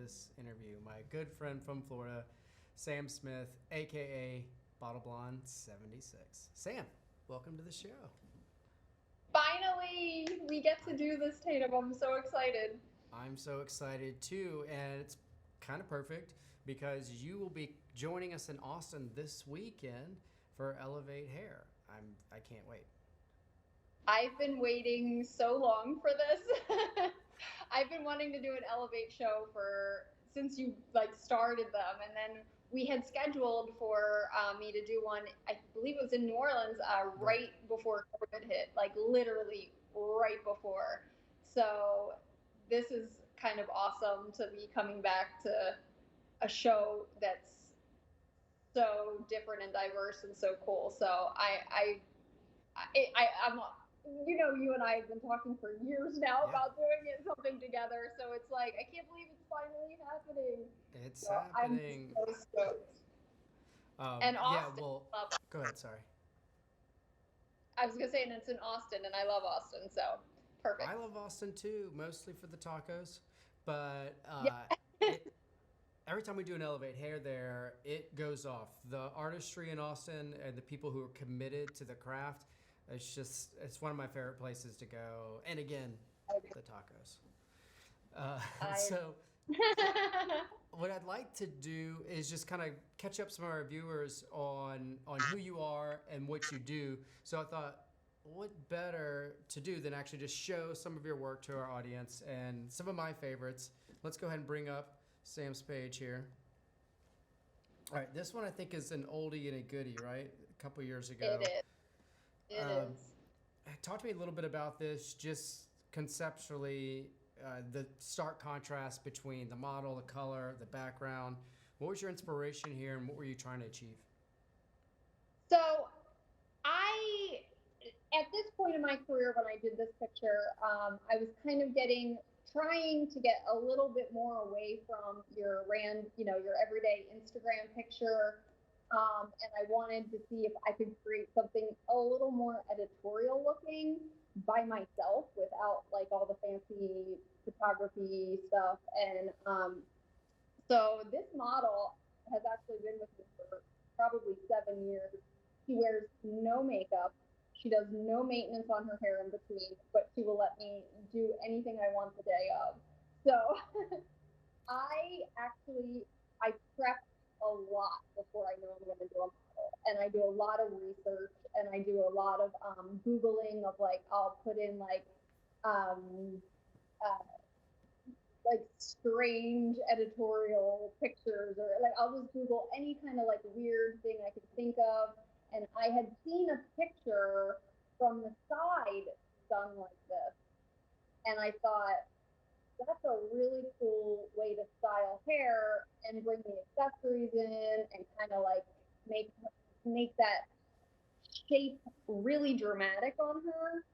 this interview my good friend from Florida, Sam Smith, aka Bottle Blonde 76. Sam, welcome to the show. Finally, we get to do this, Tatum. I'm so excited. I'm so excited too, and it's kind of perfect because you will be joining us in Austin this weekend for Elevate Hair. I can't wait. I've been waiting so long for this. I've been wanting to do an Elevate show for since you started them, and then we had scheduled for me to do one. I believe it was in New Orleans Right. right before COVID hit, like literally right before. So this is kind of awesome to be coming back to a show that's so different and diverse and so cool. So I'm, you and I have been talking for years now Yeah, about doing something together. So it's like, I can't believe it's finally happening. it's So I'm happening. so stoked. And Yeah, Austin, well, love, go ahead, sorry. I was going to say, and it's in Austin, and I love Austin. So I perfect. love Austin too, mostly for the tacos, but Yeah. it every time we do an Elevate Hair there, it goes off. The artistry in Austin and the people who are committed to the craft, it's one of my favorite places to go. And again, the tacos. I, So what I'd like to do is just kind of catch up some of our viewers on who you are and what you do. So I thought, what better to do than actually just show some of your work to our audience and some of my favorites. Let's go ahead and bring up Sam's page here. All right, this one I think is an oldie and a goodie, right? A couple years it ago. is. It Um, is. Talk to me a little bit about this, just conceptually, the stark contrast between the model, the color, the background. What was your inspiration here, and what were you trying to achieve? So I, at this point in my career, when I did this picture, I was kind of trying to get a little bit more away from your everyday Instagram picture. And I wanted to see if I could create something a little more editorial looking by myself without like all the fancy photography stuff. And so this model has actually been with me for probably 7 years. She wears no makeup. She does no maintenance on her hair in between, but she will let me do anything I want the day of. So I prep a lot before I know I'm going to do a model, and I do a lot of research, and I do a lot of googling of like I'll put in um, uh, like strange editorial pictures, or like I'll just Google any kind of like weird thing I could think of. And I had seen a picture from the side done like this, and I thought that's a really cool way to style hair and bring the accessories in and kind of like make make that shape really dramatic on her.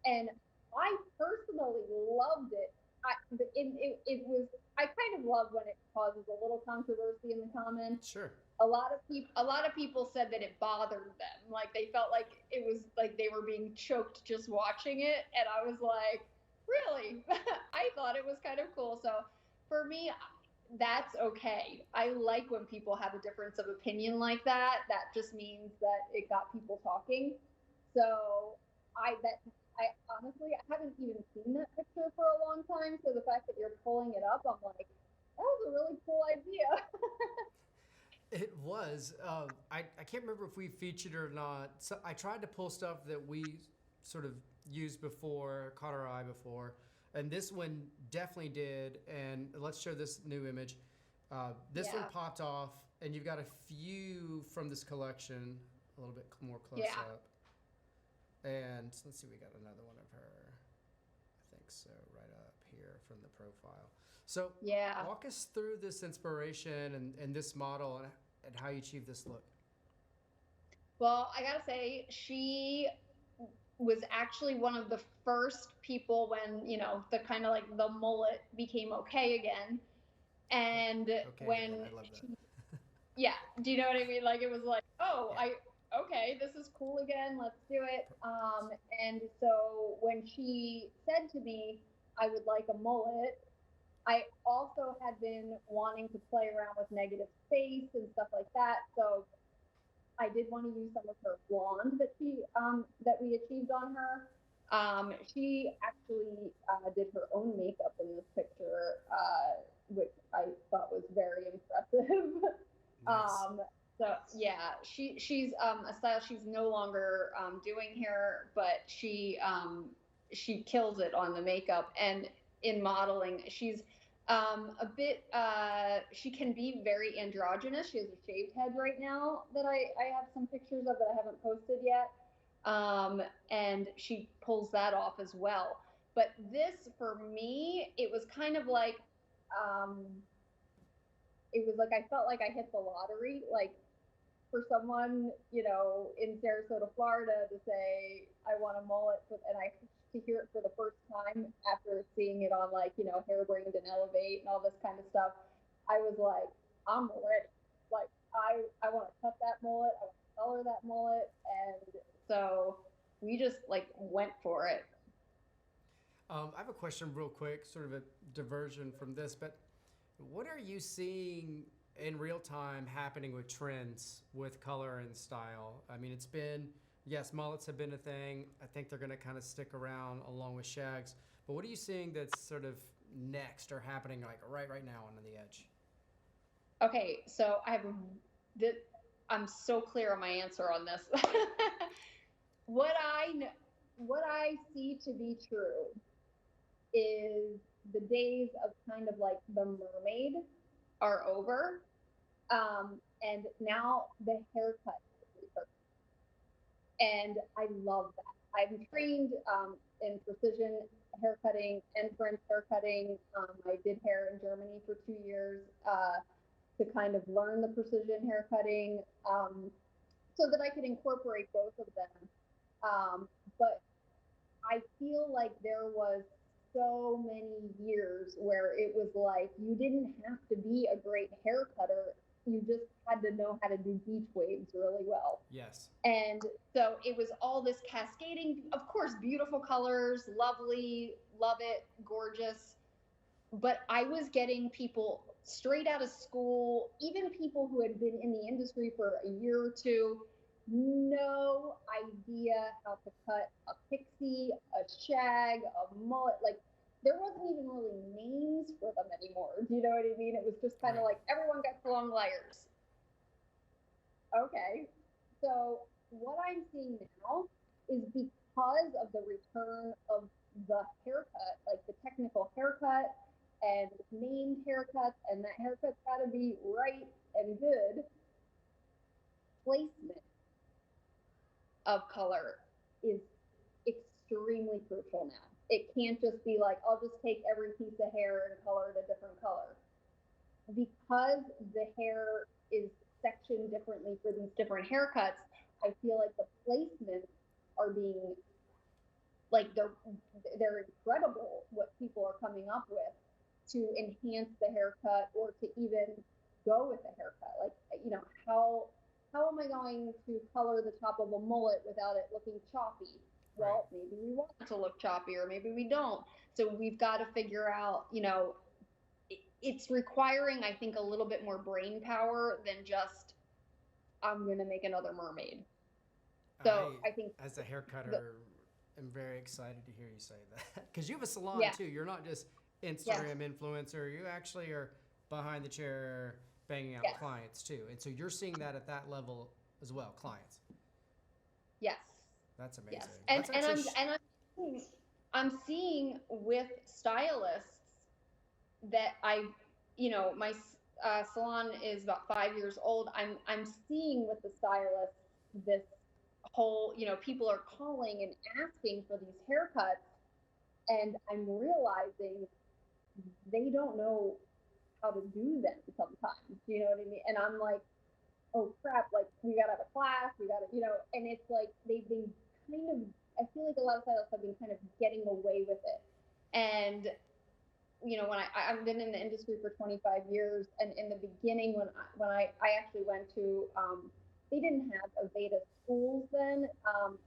And I personally loved it. It was I kind of love when it causes a little controversy in the comments. Sure. A lot of people said that it bothered them, like they felt like it was like they were being choked just watching it, and I was like, really? I thought it was kind of cool. So for me, that's okay. I like when people have a difference of opinion like that. That just means that it got people talking. So I honestly I haven't even seen that picture for a long time. So the fact that you're pulling it up, I'm like, that was a really cool idea. It was. I can't remember if we featured or not. So I tried to pull stuff that we sort of used before, caught our eye before, and this one definitely did. And let's show this new image. This one Yeah, popped off, and you've got a few from this collection, a little bit more close yeah, up. And let's see, we got another one of her. I think so, right up here from the profile. So yeah. walk us through this inspiration and this model and how you achieve this look. Well, I gotta say, she was actually one of the first people when the kind of like the mullet became okay again. And Okay, again, when I love she, that. yeah, do you know what I mean? Like it was like, oh, Yeah, I okay, this is cool again. Let's do it. And so when she said to me, I would like a mullet, I also had been wanting to play around with negative space and stuff like that. So I did want to use some of her blonde that we achieved on her. She actually did her own makeup in this picture, which I thought was very impressive. Nice. So yeah, she's a stylist. She's no longer doing hair, but she kills it on the makeup and in modeling. She's a bit she can be very androgynous. She has a shaved head right now that I have some pictures of that I haven't posted yet. And she pulls that off as well. But this for me, it was kind of like um it was like I felt like I hit the lottery. Like for someone, in Sarasota, Florida, to say I want a mullet, and I to hear it for the first time after seeing it on like Hairbrained and Elevate and all this kind of stuff, I was like, I'm ready. Like I want to cut that mullet, I want to color that mullet, and so we just like went for it. I have a question, real quick, sort of a diversion from this, but what are you seeing in real time happening with trends with color and style? I mean, it's been, yes, mullets have been a thing. I think they're going to kind of stick around along with shags. But what are you seeing that's sort of next or happening like right now on the edge? Okay, so the, I'm so clear on my answer on this. what I what I see to be true is the days of kind of like the mermaid are over. And now the haircut is reversed. And I love that. I'm trained in precision haircutting and French haircutting. I did hair in Germany for 2 years to kind of learn the precision haircutting so that I could incorporate both of them. But I feel like there was so many years where it was like you didn't have to be a great hair cutter. You just had to know how to do beach waves really well. Yes. And so it was all this cascading, of course, beautiful colors, lovely, love it, gorgeous. But I was getting people straight out of school, even people who had been in the industry for a year or two, no idea how to cut a pixie, a shag, a mullet. Like there wasn't even really names for them anymore. Do you know what I mean? It was just kind of Right. like everyone got long layers. Okay. So what I'm seeing now is because of the return of the haircut, like the technical haircut and named haircuts, and that haircut's got to be right and good, placement of color is extremely crucial now. It can't just be like, I'll just take every piece of hair and color it a different color. Because the hair is sectioned differently for these different haircuts, I feel like the placements are being like they're incredible what people are coming up with to enhance the haircut or to even go with the haircut. Like how am I going to color the top of a mullet without it looking choppy? Right. Well, maybe we want it to look choppy or maybe we don't. So we've got to figure out, it's requiring, I think, a little bit more brain power than just I'm gonna make another mermaid. So I, I think as a hair the cutter, am very excited to hear you say that because you have a salon yeah, too. You're not just yes, Instagram influencer. You actually are behind the chair banging out yes, clients too, and so you're seeing that at that level as well. Clients. yes, That's yes. amazing. And That's and actually I'm and I'm seeing with stylists that my salon is about 5 years old. I'm seeing with the stylists this whole, people are calling and asking for these haircuts, and I'm realizing they don't know how to do them sometimes. You know what I mean? And I'm like, oh crap, like we gotta have a class, we gotta, and it's like they've been kind of, I feel like a lot of stylists have been kind of getting away with it. And when I've been in the industry for 25 years, and in the beginning, when I actually went to, they didn't have Aveda schools then,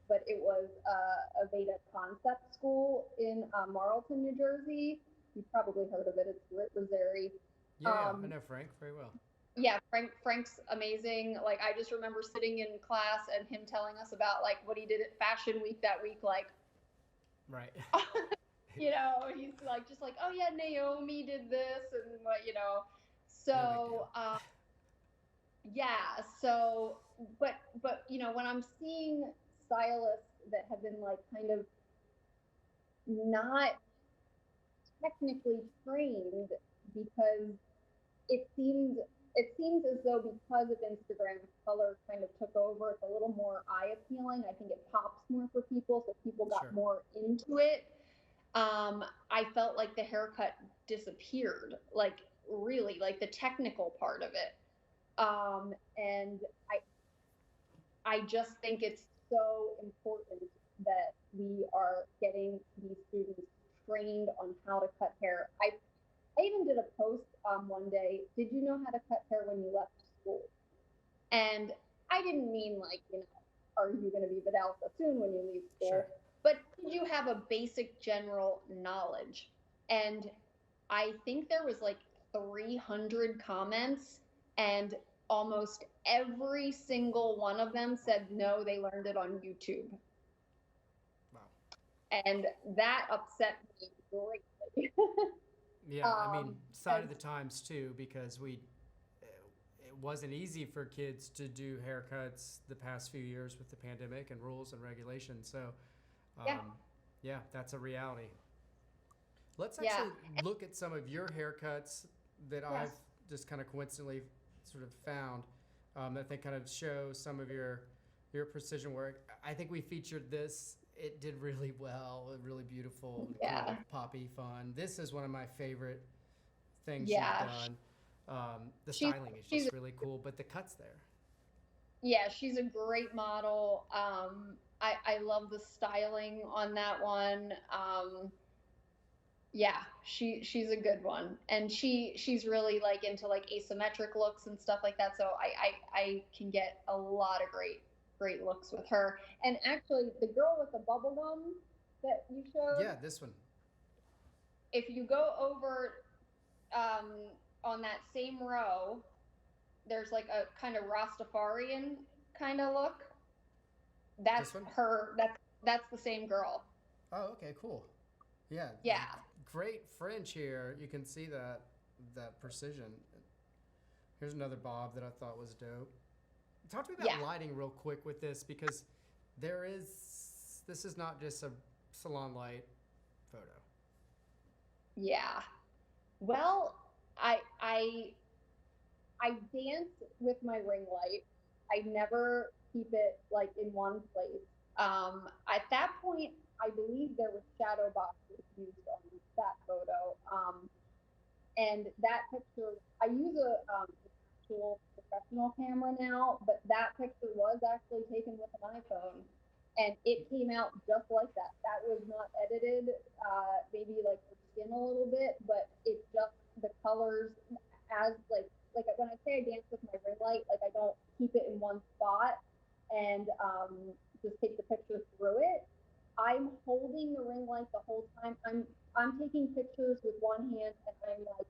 but it was a Aveda concept school in Marlton, New Jersey. you probably heard of it. It's Rosary. Yeah, yeah, I Um, know Frank very well. yeah, Frank's amazing. Like I just remember sitting in class and him telling us about like what he did at Fashion Week that week. Like, Right. he's like just like, oh yeah, Naomi did this and what No big deal. So yeah, so but when I'm seeing stylists that have been like kind of not technically trained because it seems it seems as though because of Instagram, color kind of took over. It's a little more eye appealing. I think it pops more for people, so people got Sure. more into it. I felt like the haircut disappeared, like really, like the technical part of it. And I just think it's so important that we are getting these students trained on how to cut hair. I even did a post one day. Did you know how to cut hair when you left school? And I didn't mean like, are you going to be Vidalsa soon when you leave Sure. school? But did you have a basic general knowledge? And I think there was like 300 comments, and almost every single one of them said no, they learned it on YouTube. Wow. And that upset me greatly. Yeah, I mean, sign As of the times too, because it wasn't easy for kids to do haircuts the past few years with the pandemic and rules and regulations. So, yeah, um, yeah, that's a reality. Let's yeah, actually look at some of your haircuts that yes, I've just kind of coincidentally sort of found that I think kind of show some of your precision work. I think we featured this. It did really well, really beautiful, and yeah, cool, poppy, fun. This is one of my favorite things you've yeah. done. The She's styling is she's just really cool, but the cuts there. yeah, she's a great model. I love the styling on that one. Yeah, she's a good one, and she's really like into like asymmetric looks and stuff like that. So I can get a lot of great looks with her. And actually, the girl with the bubble gum that you showed, Yeah, this one. if you go over um, on that same row, there's like a kind of Rastafarian kind of look. That's This one. her. That's the same girl. Oh, okay, cool. Yeah, Yeah, great French here. You can see that precision. Here's another bob that I thought was dope. Talk to me yeah, about lighting real quick with this because this is not just a salon light photo. yeah. Well, I I I dance with my ring light. I never keep it like in one place. At that point, I believe there was shadow boxes used on that photo. And that picture, I use an actual professional camera now, but that picture was actually taken with an iPhone, and it came out just like that. That was not edited, maybe like for skin a little bit, but it just the colors as like when I say I dance with my ring light, like I don't keep it in one spot and just take the picture through it. I'm holding the ring light the whole time. I'm taking pictures with one hand and I'm like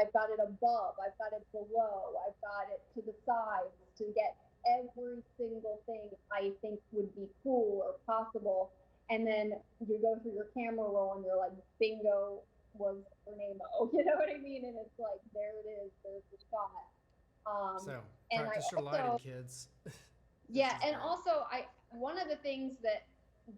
I've got it above, I've got it below, I've got it to the sides to get every single thing I think would be cool or possible. And then you go through your camera roll and you're like, bingo was Nemo. You know what I mean? And it's like, there it is, there's the shot. Um, So and I practice your lighting, also, kids. This yeah, is and great. also one of the things that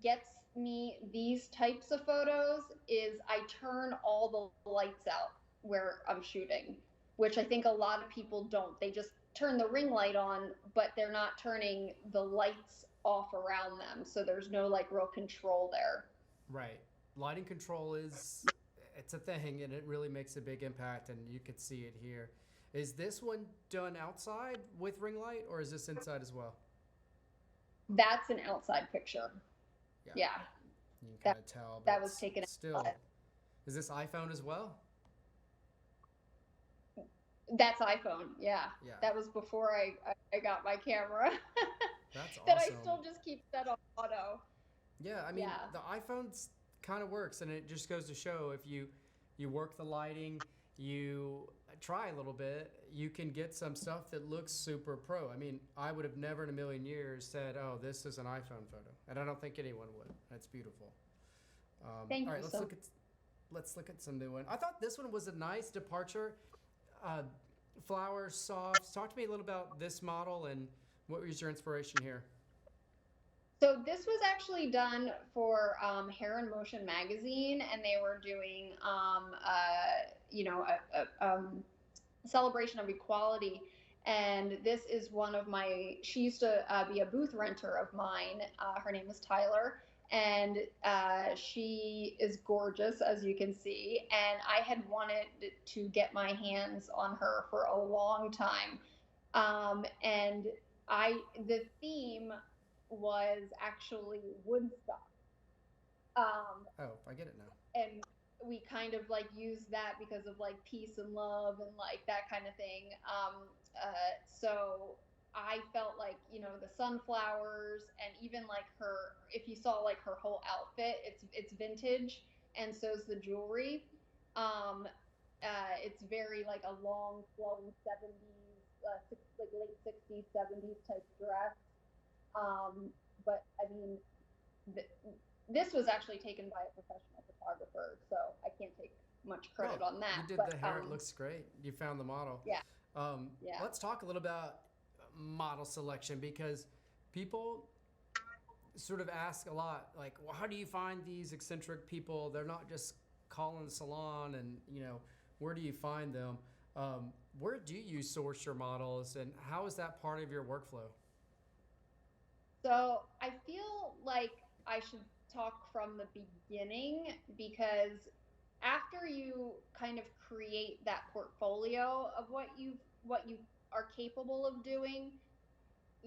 gets me these types of photos is I turn all the lights out where I'm shooting, which I think a lot of people don't. They just turn the ring light on, but they're not turning the lights off around them. So there's no like real control there. Right. Lighting control it's a thing and it really makes a big impact and you could see it here. Is this one done outside with ring light or is this inside as well? That's an outside picture. Yeah. Yeah. You can That kind of tell, but that was it's taken still. outside. Is this iPhone as well? That's iPhone. Yeah. Yeah. That was before I got my camera. That's That I awesome. still just keep set on auto. Yeah, I mean, Yeah. the iPhone's kind of works and it just goes to show if you you work the lighting, you try a little bit, you can get some stuff that looks super pro. I mean, I would have never in a million years said, "Oh, this is an iPhone photo," and I don't think anyone would. That's beautiful. Thank All you right, so much. let's look at some new one. I thought this one was a nice departure. Uh, Flower softs. Talk to me a little about this model and what was your inspiration here? So this was actually done for Hair and Motion magazine, and they were doing, celebration of equality. And this is one of my, she used to be a booth renter of mine. Her name is Tyler. And she is gorgeous, as you can see. And I had wanted to get my hands on her for a long time. And the theme was actually Woodstock. Um, Oh, I get it now. and we kind of like use that because of like peace and love and like that kind of thing. So I felt like, the sunflowers, and even like her, if you saw like her whole outfit, it's vintage, and so's the jewelry. Um, it's very like a long flowing 70s, like late 60s 70s type dress. um, but I mean, th- this was actually taken by a professional photographer, so I can't take much credit Well, on you that. did But the hair. It looks great. You found the model. yeah, yeah. Let's talk a little about model selection because people sort of ask a lot, like, well, how do you find these eccentric people? They're not just calling the salon, and where do you find them? Where do you source your models, and how is that part of your workflow? So I feel like I should talk from the beginning, because after you kind of create that portfolio of what you are capable of doing,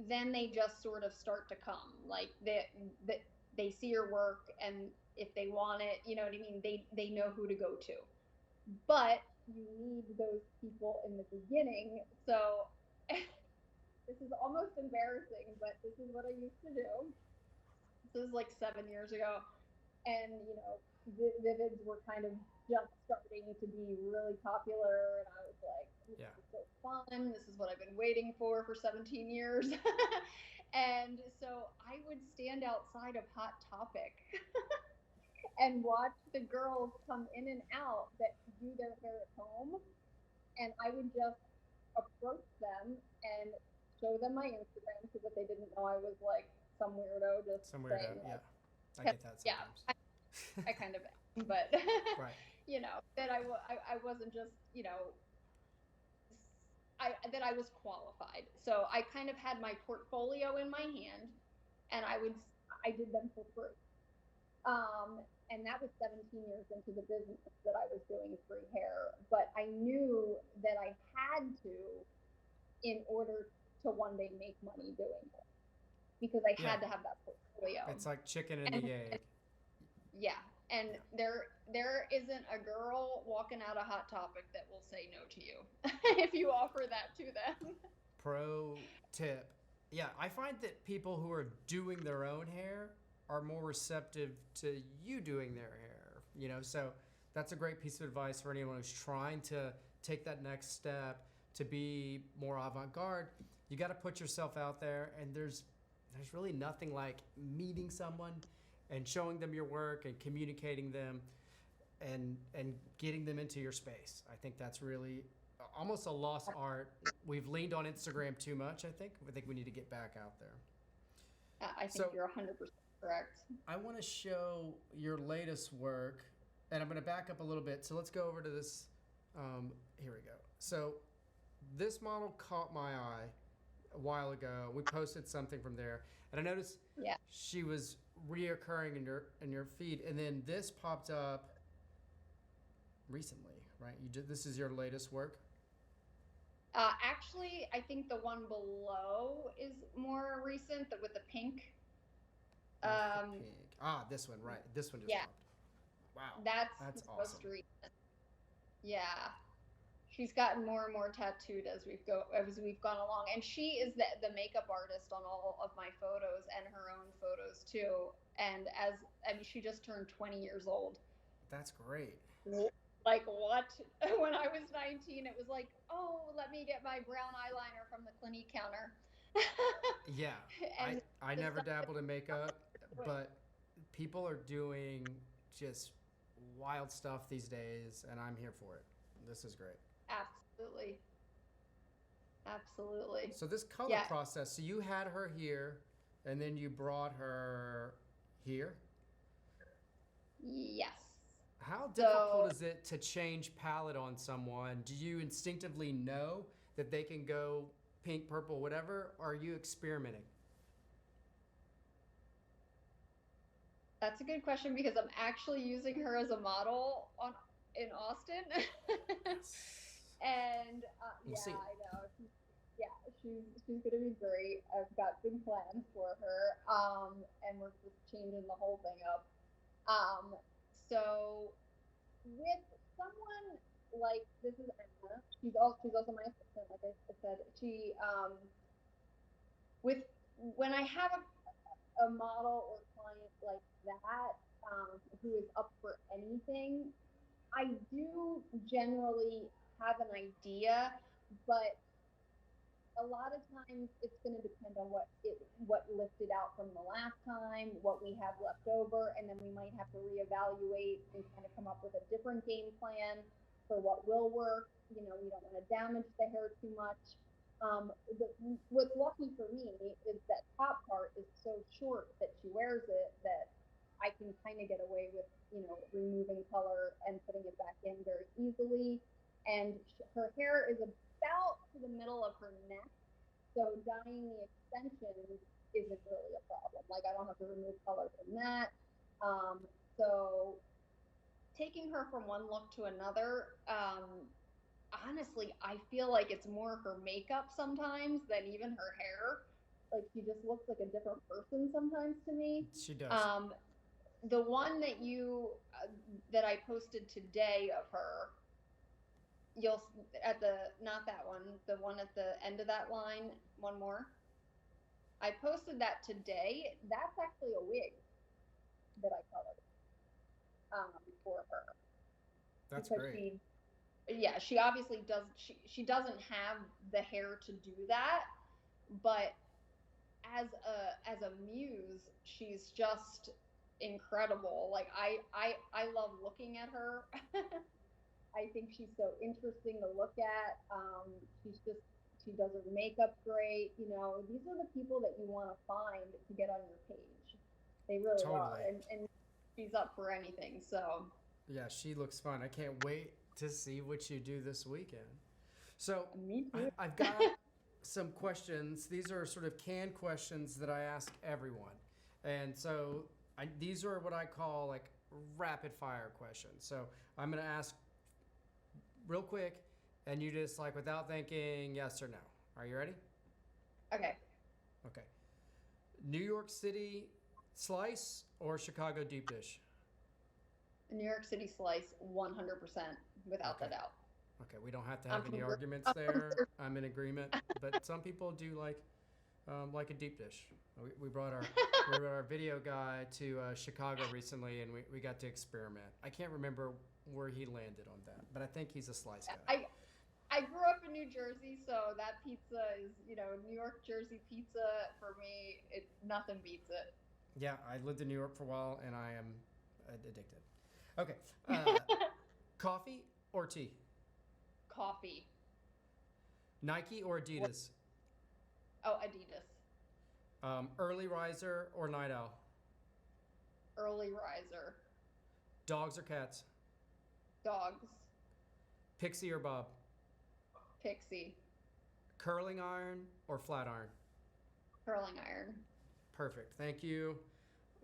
then they just sort of start to come. Like they see your work, and if they want it, you know what I mean, they know who to go to. But you need those people in the beginning. So this is almost embarrassing, but this is what I used to do. This is like 7 years ago, and Vivids were kind of just starting to be really popular, and I was like, this Yeah. is so fun. This is what I've been waiting for 17 years. And so I would stand outside of Hot Topic and watch the girls come in and out that do their hair at home, and I would just approach them and show them my Instagram, so that they didn't know I was like some weirdo just Some weirdo. saying Yeah. like, I get that yeah, sometimes. I kind of am, but Right. that I wasn't just, that I was qualified. So I kind of had my portfolio in my hand, and I did them for free. And that was 17 years into the business that I was doing free hair, but I knew that I had to, in order to one day make money doing it, because I Yeah. had to have that portfolio. It's like chicken and And the egg. yeah, and Yeah. there isn't a girl walking out of Hot Topic that will say no to you if you offer that to them. Pro tip. Yeah, I find that people who are doing their own hair are more receptive to you doing their hair. So that's a great piece of advice for anyone who's trying to take that next step to be more avant-garde. You got to put yourself out there, and there's really nothing like meeting someone and showing them your work and communicating them and getting them into your space. I think that's really almost a lost art. We've leaned on Instagram too much, I think. I think we need to get back out there. I think So you're 100% correct. I want to show your latest work, and I'm going to back up a little bit. So let's go over to this. Here we go. So this model caught my eye a while ago. We posted something from there, and I noticed Yeah. she was reoccurring in your feed, and then this popped up recently, right? This is your latest work. Actually, I think the one below is more recent, with the pink. With the Um, pink. This one, right? This one just yeah, popped up. Wow, that's that's most awesome. recent. Yeah, she's gotten more and more tattooed as we've gone along, and she is the makeup artist on all of my photos and her own photos too. And as I mean, she just turned 20 years old. That's great. like, what? When I was 19, it was like, oh, let me get my brown eyeliner from the Clinique counter. Yeah, And I the never stuff dabbled in makeup, that, but people are doing just wild stuff these days, and I'm here for it. This is great. absolutely. Absolutely. So this color Yeah. process, so you had her here, and then you brought her here. Yes. How So difficult is it to change palette on someone? Do you instinctively know that they can go pink, purple, whatever? Or are you experimenting? that's a good question because I'm actually using her as a model on in Austin. Yes. And We'll yeah, see. I know. Yeah, she's gonna be great. I've got big plans for her. And we're just changing the whole thing up. Um, so with someone like this is Anna. She's also my assistant. Like I said, she with when I have a model or client like that who is up for anything, I do generally have an idea, but a lot of times it's going to depend on what lifted out from the last time, what we have left over, and then we might have to reevaluate and kind of come up with a different game plan for what will work. You know, we don't want to damage the hair too much. What's lucky for me is that top part is so short that she wears it that I can kind of get away with, removing color and putting it back in very easily. And her hair is about to the middle of her neck, so dyeing the extensions isn't really a problem. Like I don't have to remove color from that. So taking her from one look to another, honestly, I feel like it's more her makeup sometimes than even her hair. Like she just looks like a different person sometimes to me. She does. Um, the one that I posted today of her, you'll at the not that one, the one at the end of that line, one more. I posted that today. That's actually a wig that I colored for her That's because great. she obviously does. She doesn't have the hair to do that, but as a muse, she's just incredible. Like I love looking at her. I think she's so interesting to look at. She does her makeup great. These are the people that you want to find to get on your page. They really are, Totally. and she's up for anything. So Yeah, she looks fun. I can't wait to see what you do this weekend. So me too. I've got some questions. These are sort of canned questions that I ask everyone. And so these are what I call like rapid fire questions. So I'm going to ask real quick, and you just like without thinking yes or no. Are you ready? Okay. Okay. New York City slice or Chicago deep dish? New York City slice, 100% without Okay. a doubt. Okay, we don't have to I'm have any from arguments I'm from there. I'm in agreement. But some people do like a deep dish. We brought our video guy to Chicago recently, and we got to experiment. I can't remember where he landed on that, but I think he's a slice guy. I grew up in New Jersey, so that pizza is, New York Jersey pizza for me. Nothing beats it. Yeah, I lived in New York for a while, and I am addicted. Okay, coffee or tea? Coffee. Nike or Adidas? Oh, Adidas. Early riser or night owl? Early riser. Dogs or cats? Dogs. Pixie or bob? Pixie. Curling iron or flat iron? Curling iron. Perfect. Thank you.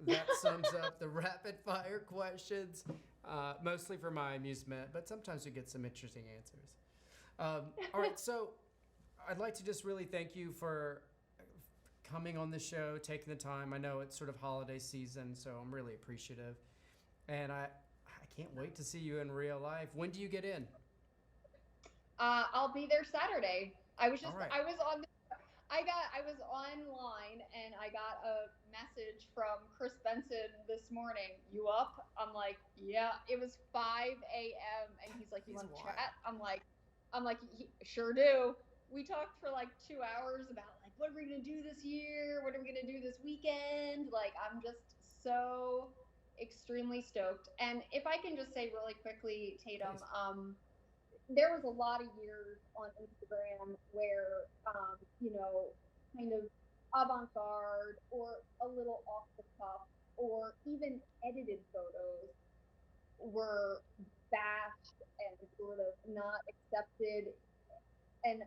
That sums up the rapid fire questions, mostly for my amusement, but sometimes we get some interesting answers. All right, so I'd like to just really thank you for coming on the show, taking the time. I know it's sort of holiday season, so I'm really appreciative. And I can't wait to see you in real life. When do you get in? I'll be there Saturday. I was All right. I was online and I got a message from Chris Benson this morning. You up? I'm like, yeah. It was 5 a.m. and he's like, you He's want to wild. chat? I'm like, sure do. We talked for like 2 hours about like what are we gonna do this year? What are we gonna do this weekend? Like, I'm just so extremely stoked. And if I can just say really quickly, Tatum, Please. there was a lot of years on Instagram where, kind of avant-garde or a little off the cuff or even edited photos were bashed and sort of not accepted. And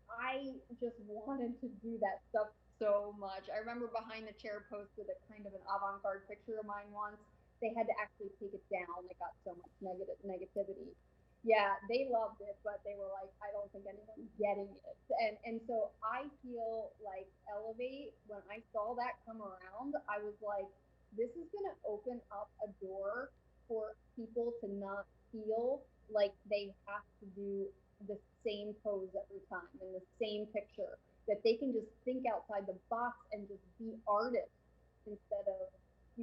I just wanted to do that stuff so much. I remember Behind the Chair posted a kind of an avant-garde picture of mine once. They had to actually take it down. It got so much negativity. Yeah, they loved it, but they were like, I don't think anyone's getting it. And so I feel like Elevate, when I saw that come around, I was like, this is gonna open up a door for people to not feel like they have to do the same pose every time and the same picture, that they can just think outside the box and just be artists instead of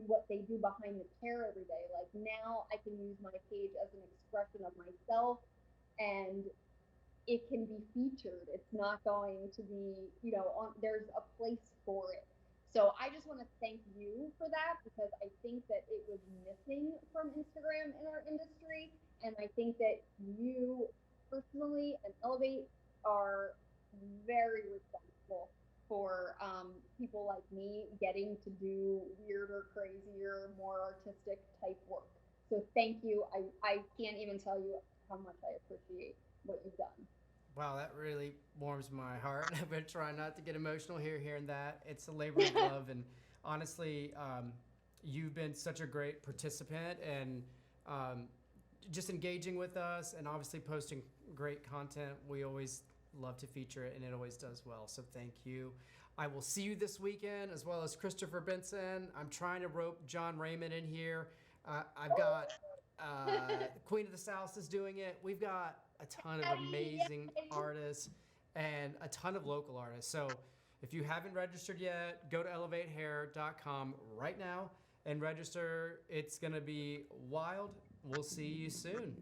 what they do behind the chair every day. Like, now I can use my page as an expression of myself, and it can be featured. It's not going to be, there's a place for it. So I just want to thank you for that, because I think that it was missing from Instagram in our industry. And I think that you personally and Elevate are very responsible for people like me getting to do weirder, crazier, more artistic type work. So thank you. I can't even tell you how much I appreciate what you've done. Wow, that really warms my heart. I've been trying not to get emotional here, hearing that. It's a labor of love, and honestly, you've been such a great participant and um, just engaging with us, and obviously posting great content. We always love to feature it, and it always does well. So thank you. I will see you this weekend, as well as Christopher Benson. I'm trying to rope John Raymond in here. I've got Queen of the South is doing it. We've got a ton of amazing artists and a ton of local artists. So if you haven't registered yet, go to elevatehair.com right now and register. It's going to be wild. We'll see you soon.